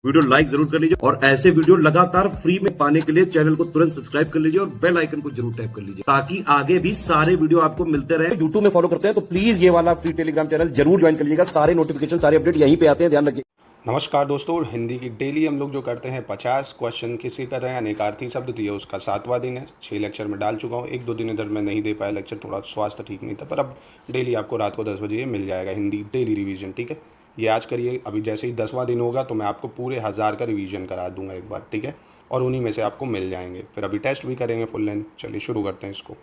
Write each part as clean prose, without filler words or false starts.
Video like जरूर कर लीजिए और ऐसे वीडियो लगातार फ्री में पाने के लिए चैनल को तुरंत सब्सक्राइब कर लीजिए और बेल आइकन को जरूर टैप कर लीजिए ताकि आगे भी सारे वीडियो आपको मिलते रहे। यूट्यूब में फॉलो करते हैं तो प्लीज ये वाला फ्री टेलीग्राम चैनल जरूर ज्वाइन कर लीजिएगा। सारे नोटिफिकेशन सारे अपडेट यहीं पे आते हैं, ध्यान रखिए। नमस्कार दोस्तों, हिंदी की डेली हम लोग जो करते हैं 50 क्वेश्चन किसी कर रहे हैं अनेकार्थी शब्द, तो ये उसका 7वां दिन है। 6 लेक्चर में डाल चुका हूँ। 1-2 दिन इधर मैं नहीं दे पाया लेक्चर, थोड़ा स्वास्थ्य ठीक नहीं था, पर अब डेली आपको रात को 10 बजे ये मिल जाएगा हिंदी डेली रिवीजन। ठीक है, ये आज करिए। अभी जैसे ही 10वां दिन होगा तो मैं आपको पूरे 1000 का रिवीजन करा दूंगा एक बार। ठीक है, और उन्हीं में से आपको मिल जाएंगे। फिर अभी टेस्ट भी करेंगे फुल लेंथ। चलिए शुरू करते हैं इसको।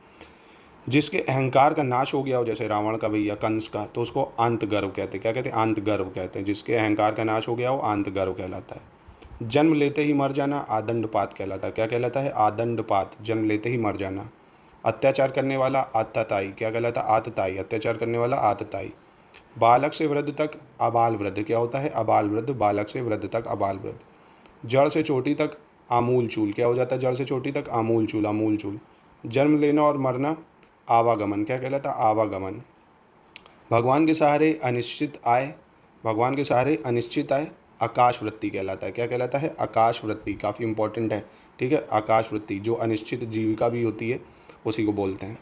जिसके अहंकार का नाश हो गया हो, जैसे रावण का भैया कंस का, तो उसको अंत गर्व कहते हैं। क्या कहते हैं? अंत गर्व कहते हैं। जिसके अहंकार का नाश हो गया हो अंत गर्व कहलाता है। जन्म लेते ही मर जाना आदंडपात कहलाता है। क्या कहलाता है? आदंडपात, जन्म लेते ही मर जाना। अत्याचार करने वाला आतताई, क्या कहलाता है? आतताई, अत्याचार करने वाला आतताई। बालक से वृद्ध तक अबाल वृद्ध, क्या होता है? अबाल वृद्ध, बालक से वृद्ध तक अबाल वृद्ध। जड़ से चोटी तक आमूल चूल, क्या हो जाता है? जड़ से चोटी तक आमूल चूल, आमूल चूल। जन्म लेना और मरना आवागमन, क्या कहलाता है? आवागमन। भगवान के सहारे अनिश्चित आय, भगवान के सहारे अनिश्चित आय आकाश वृत्ति कहलाता है। क्या कहलाता है? आकाश वृत्ति, काफ़ी इंपॉर्टेंट है। ठीक है, आकाश वृत्ति जो अनिश्चित जीविका भी होती है उसी को बोलते हैं।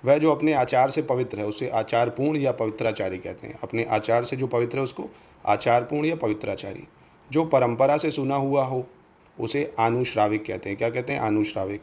वह जो अपने आचार से पवित्र है उसे आचारपूर्ण या पवित्राचारी कहते हैं। अपने आचार से जो पवित्र है उसको आचारपूर्ण या पवित्राचारी। जो परंपरा से सुना हुआ हो उसे आनुश्राविक कहते हैं। क्या कहते हैं? आनुश्राविक।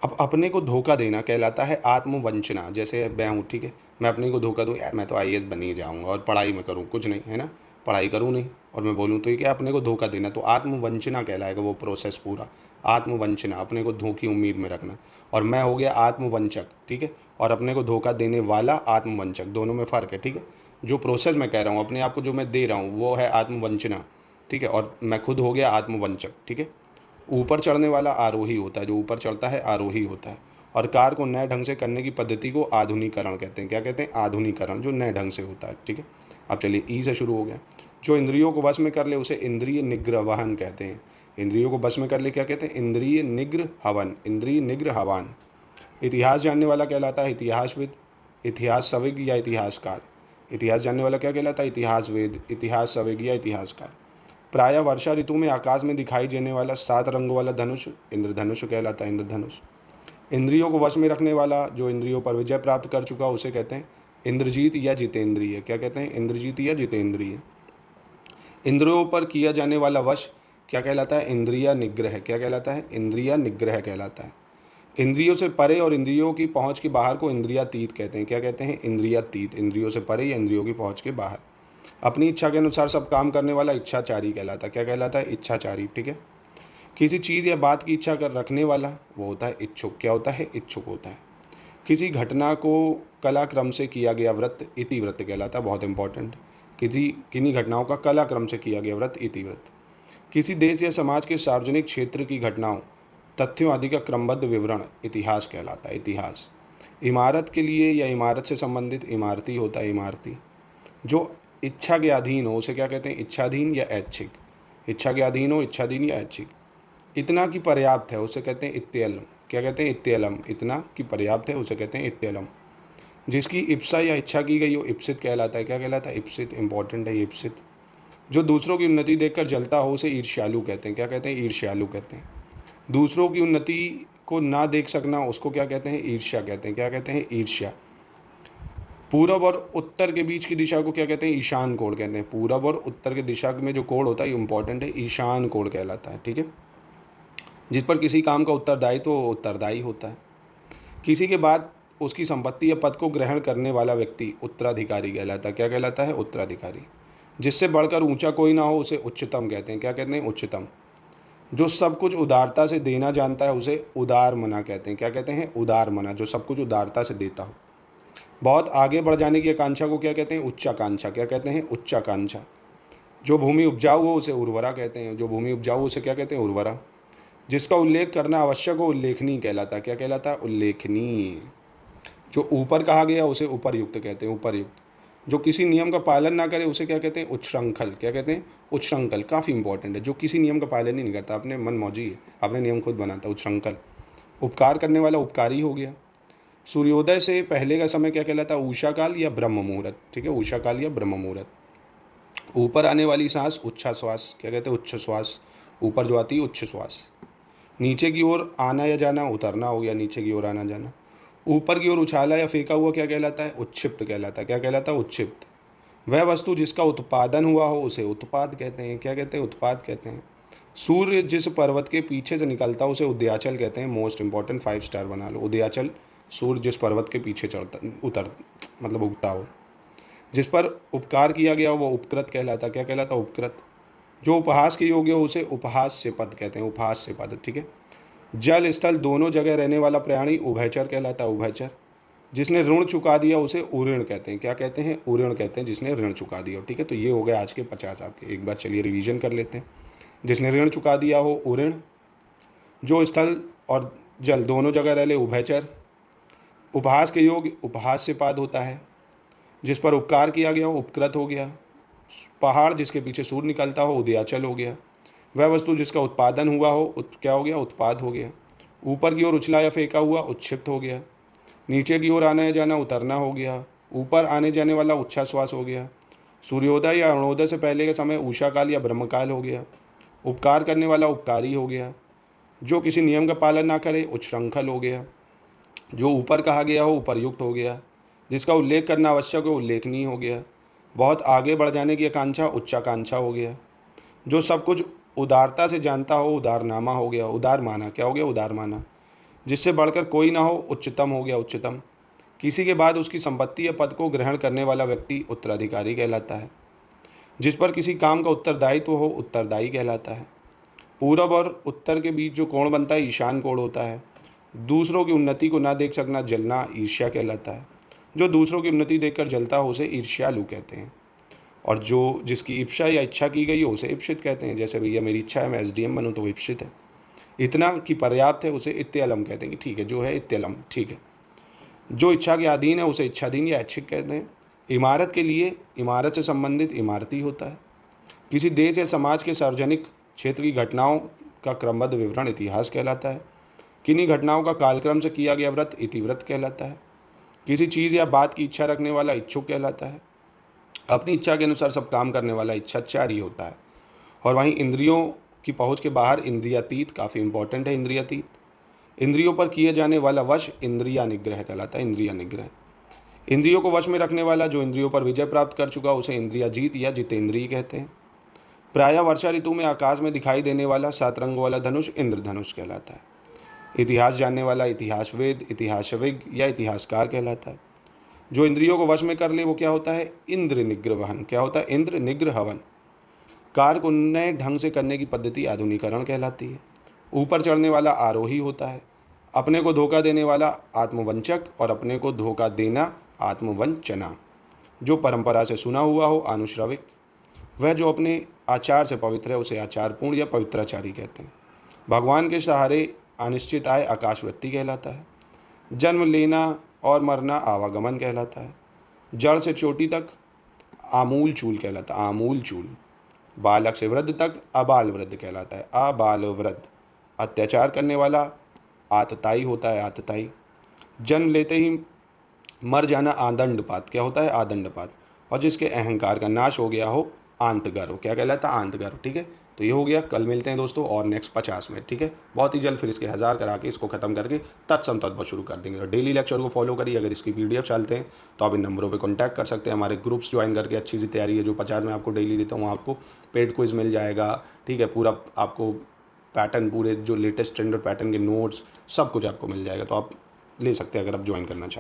अब अपने को धोखा देना कहलाता है आत्मवंचना। जैसे मैं हूँ, ठीक है, मैं अपने को धोखा दूँ, यार मैं तो आईएएस बन ही जाऊँगा और पढ़ाई में करूँ कुछ नहीं, है ना, पढ़ाई करूँ नहीं और मैं बोलूँ, तो ये क्या? अपने को धोखा देना। तो आत्मवंचना कहलाएगा वो प्रोसेस पूरा। आत्मवंचना, अपने को धोखी उम्मीद में रखना। और मैं हो गया आत्मवंचक। ठीक है, और अपने को धोखा देने वाला आत्मवंचक, दोनों में फ़र्क है। ठीक है, जो प्रोसेस मैं कह रहा हूँ, अपने आप को जो मैं दे रहा हूँ वो है आत्मवंचना। ठीक है, और मैं खुद हो गया आत्मवंचक। ठीक है, ऊपर चढ़ने वाला आरोही होता है, जो ऊपर चढ़ता है आरोही होता है। और कार्य को नए ढंग से करने की पद्धति को आधुनिकरण कहते हैं। क्या कहते हैं? आधुनिकरण, जो नए ढंग से होता है। ठीक है, अब चलिए ई से शुरू हो गया। जो इंद्रियों को वश में कर ले उसे इंद्रिय निग्रहवन कहते हैं। इंद्रियों को वश में कर ले क्या कहते हैं? इंद्रिय निग्रह हवन, इंद्रिय निग्रह हवन। इतिहास जानने वाला कहलाता है इतिहासविद, इतिहास सवेग या इतिहासकार। इतिहास जानने वाला क्या कहलाता है? इतिहासवेद, इतिहास सवेग या इतिहासकार। प्रायः वर्षा ऋतु में आकाश में दिखाई देने वाला 7 रंगों वाला धनुष इंद्रधनुष कहलाता है। इंद्रधनुष। इंद्रियों को वश में रखने वाला, जो इंद्रियों पर विजय प्राप्त कर चुका उसे कहते हैं इंद्रजीत या जितेंद्रिय। क्या कहते हैं? इंद्रजीत या जितेंद्रिय। इंद्रियों पर किया जाने वाला वश क्या कहलाता है? इंद्रिया निग्रह। क्या कहलाता है? इंद्रिया निग्रह कहलाता है। इंद्रियों से परे और इंद्रियों की पहुंच के बाहर को इंद्रियातीत कहते हैं। क्या कहते हैं? इंद्रियातीत, इंद्रियों से परे या इंद्रियों की पहुंच के बाहर। अपनी इच्छा के अनुसार सब काम करने वाला इच्छाचारी कहलाता है। क्या कहलाता है? इच्छाचारी। ठीक है, किसी चीज़ या बात की इच्छा कर रखने वाला वो होता है इच्छुक। क्या होता है? इच्छुक होता है। किसी घटना को कलाक्रम से किया गया व्रत इतिव्रत कहलाता है। बहुत इंपॉर्टेंट, किन्हीं घटनाओं का कलाक्रम से किया गया व्रत इतिव्रत। किसी देश या समाज के सार्वजनिक क्षेत्र की घटनाओं तथ्यों आदि का क्रमबद्ध विवरण इतिहास कहलाता है। इतिहास। इमारत के लिए या इमारत से संबंधित इमारती होता है। इमारती। जो इच्छा के अधीन हो उसे क्या कहते हैं? इच्छाधीन या ऐच्छिक। इच्छा के अधीन हो, इच्छाधीन या ऐच्छिक। इतना की पर्याप्त है उसे कहते हैं इत्यलम। क्या कहते हैं? इत्यलम। इतना की पर्याप्त है उसे कहते हैं इत्यलम। जिसकी इप्सा या इच्छा की गई हो इप्सित कहलाता है। क्या कहलाता है? इप्सित। इंपॉर्टेंट है ये इप्सित। जो दूसरों की उन्नति देखकर जलता हो उसे ईर्ष्यालु कहते हैं। क्या कहते हैं? ईर्ष्यालु कहते हैं। दूसरों की उन्नति को ना देख सकना उसको क्या कहते हैं? ईर्ष्या कहते हैं। क्या कहते हैं? ईर्ष्या। पूरब और उत्तर के बीच की दिशा को क्या कहते हैं? ईशान कोण कहते हैं। पूरब और उत्तर की दिशा में जो कोण होता है ये इंपॉर्टेंट है, ईशान कोण कहलाता है। ठीक है, जिस पर किसी काम का उत्तरदायी तो उत्तरदायी होता है। किसी के बाद उसकी संपत्ति या पद को ग्रहण करने वाला व्यक्ति उत्तराधिकारी कहलाता है। क्या कहलाता है? उत्तराधिकारी। जिससे बढ़कर ऊंचा कोई ना हो उसे उच्चतम कहते हैं। क्या कहते हैं? उच्चतम। जो सब कुछ उदारता से देना जानता है उसे उदार मना कहते हैं। क्या कहते हैं? उदार मना, जो सब कुछ उदारता से देता हो। बहुत आगे बढ़ जाने की आकांक्षा को क्या कहते हैं? उच्चाकांक्षा। क्या कहते हैं? उच्चाकांक्षा। जो भूमि उपजाऊ हो उसे उर्वरा कहते हैं। जो भूमि उपजाऊ हो उसे क्या कहते हैं? उर्वरा। जिसका उल्लेख करना आवश्यक हो उल्लेखनीय कहलाता है। क्या कहलाता है? उल्लेखनीय। जो ऊपर कहा गया उसे उपरयुक्त कहते हैं। उपरयुक्त। जो किसी नियम का पालन ना करे उसे क्या कहते हैं? उच्छृंखल। क्या कहते हैं? उच्छृंखल। काफ़ी इंपॉर्टेंट है, जो किसी नियम का पालन ही नहीं करता, अपने मन मौजी है, अपने नियम खुद बनाता, उच्छृंखल। उपकार करने वाला उपकारी हो गया। सूर्योदय से पहले का समय क्या कहलाता है? उषा काल या ब्रह्म मुहूर्त। ठीक है, उषा काल या ब्रह्म मुहूर्त। ऊपर आने वाली सांस उच्छ्वास, क्या कहते हैं, उच्छ्वास। ऊपर जो आती है उच्छ्वास। नीचे की ओर आना या जाना, उतरना हो गया, नीचे की ओर आना जाना। ऊपर की ओर उछाला या फेंका हुआ क्या कहलाता है, उच्छिप्त कहलाता है। क्या कहलाता है, उच्छिप्त। वह वस्तु जिसका उत्पादन हुआ हो उसे उत्पाद कहते हैं। क्या कहते हैं, उत्पाद कहते हैं। सूर्य जिस पर्वत के पीछे से निकलता है उसे उदयाचल कहते हैं। मोस्ट इंपॉर्टेंट 5 स्टार बना लो, उदयाचल। सूर्य जिस पर्वत के पीछे चढ़ता उतर मतलब उगता हो। जिस पर उपकार किया गया हो वो उपकृत कहलाता। क्या कहलाता, उपकृत। जो उपहास के योग्य हो उसे उपहास्य पद कहते हैं, उपहास्य पद, ठीक है। जल स्थल दोनों जगह रहने वाला प्राणी उभयचर कहलाता है, उभयचर। जिसने ऋण चुका दिया उसे उऋण कहते हैं। क्या कहते हैं, उऋण कहते हैं, जिसने ऋण चुका दिया हो, ठीक है। तो ये हो गए आज के 50 आपके। एक बार चलिए रिवीजन कर लेते हैं। जिसने ऋण चुका दिया हो उऋण, जो स्थल और जल दोनों जगह रह ले उभयचर, उपहास के योग्य उपहास्य पाद होता है, जिस पर उपकार किया गया हो उपकृत हो गया, पहाड़ जिसके पीछे सूर्य निकलता हो उदयाचल हो गया, वह वस्तु जिसका उत्पादन हुआ हो क्या हो गया, उत्पाद हो गया, ऊपर की ओर उछला या फेंका हुआ उच्छिप्त हो गया, नीचे की ओर आना या जाना उतरना हो गया, ऊपर आने जाने वाला उच्छ्वास हो गया, सूर्योदय या अरुणोदय से पहले के समय उषाकाल या ब्रह्मकाल हो गया, उपकार करने वाला उपकारी हो गया, जो किसी नियम का पालन ना करे उच्छृंखल हो गया, जो ऊपर कहा गया हो उपर्युक्त हो गया, जिसका उल्लेख करना आवश्यक हो उल्लेखनीय हो गया, बहुत आगे बढ़ जाने की आकांक्षा उच्चाकांक्षा हो गया, जो सब कुछ उदारता से जानता हो उदारनामा हो गया, उदार माना। क्या हो गया, उदार माना। जिससे बढ़कर कोई ना हो उच्चतम हो गया, उच्चतम। किसी के बाद उसकी संपत्ति या पद को ग्रहण करने वाला व्यक्ति उत्तराधिकारी कहलाता है। जिस पर किसी काम का उत्तरदायित्व हो उत्तरदायी कहलाता है। पूरब और उत्तर के बीच जो कोण बनता है ईशान कोण होता है। दूसरों की उन्नति को ना देख सकना जलना ईर्ष्या कहलाता है। जो दूसरों की उन्नति देखकर जलता हो उसे ईर्ष्यालु कहते हैं। और जो जिसकी इच्छा या इच्छा की गई हो उसे इप्सित कहते हैं। जैसे भैया मेरी इच्छा है मैं एसडीएम बनूं तो वो इप्सित है। इतना कि पर्याप्त है उसे इत्यलम कहते हैं कि ठीक है जो है इत्यलम, ठीक है। जो इच्छा के अधीन है उसे इच्छाधीन या ऐच्छिक कहते हैं। इमारत के लिए इमारत से संबंधित इमारती होता है। किसी देश या समाज के सार्वजनिक क्षेत्र की घटनाओं का क्रमबद्ध विवरण इतिहास कहलाता है। किन्हीं घटनाओं का कालक्रम से किया गया व्रत इतिव्रत कहलाता है। किसी चीज़ या बात की इच्छा रखने वाला इच्छुक कहलाता है। अपनी इच्छा के अनुसार सब काम करने वाला इच्छाचारी होता है। और वहीं इंद्रियों की पहुंच के बाहर इंद्रियातीत, काफ़ी इंपॉर्टेंट है इंद्रियातीत। इंद्रियों पर किए जाने वाला वश इंद्रिया निग्रह कहलाता है, इंद्रिया निग्रह। इंद्रियों को वश में रखने वाला जो इंद्रियों पर विजय प्राप्त कर चुका उसे इंद्रिया जीत या जितेंद्रिय कहते हैं। प्रायः वर्षा ऋतु में आकाश में दिखाई देने वाला 7 रंगों वाला धनुष इंद्रधनुष कहलाता है। इतिहास जानने वाला इतिहासवेद, इतिहासविज्ञ या इतिहासकार कहलाता है। जो इंद्रियों को वश में कर ले वो क्या होता है, इंद्र निग्रहवन। क्या होता है, इंद्र निग्रह हवन। कार्य को नए ढंग से करने की पद्धति आधुनिकरण कहलाती है। ऊपर चढ़ने वाला आरोही होता है। अपने को धोखा देने वाला आत्मवंचक और अपने को धोखा देना आत्मवंचना। जो परंपरा से सुना हुआ हो आनुश्रविक। वह जो अपने आचार से पवित्र है उसे आचारपूर्ण या पवित्राचारी कहते हैं। भगवान के सहारे अनिश्चित आय आकाशवृत्ति कहलाता है। जन्म लेना और मरना आवागमन कहलाता है। जड़ से चोटी तक आमूल चूल कहलाता है, आमूल चूल। बालक से वृद्ध तक अबाल वृद्ध कहलाता है, अबाल वृद्ध। अत्याचार करने वाला आतताई होता है, आतताई। जन्म लेते ही मर जाना आदंडपात। क्या होता है, आदंडपात। और जिसके अहंकार का नाश हो गया हो आंतगर्व। क्या कहलाता है, आंतगर्व, ठीक है। तो ये हो गया। कल मिलते हैं दोस्तों और नेक्स्ट 50 में, ठीक है। बहुत ही जल्द फिर इसके 1000 करा के इसको खत्म करके तत्सम तत्व शुरू कर देंगे। और डेली लेक्चर को फॉलो करिए। अगर इसकी पीडीएफ चाहते हैं तो आप इन नंबरों पे कांटेक्ट कर सकते हैं। हमारे ग्रुप्स ज्वाइन करके अच्छी सी तैयारी है जो 50 में आपको डेली देता हूँ। आपको पेड क्विज मिल जाएगा, ठीक है। पूरा आपको पैटर्न, पूरे जो लेटेस्ट स्टैंडर्ड पैटर्न के नोट्स सब कुछ आपको मिल जाएगा। तो आप ले सकते हैं अगर आप ज्वाइन करना चाहते हैं।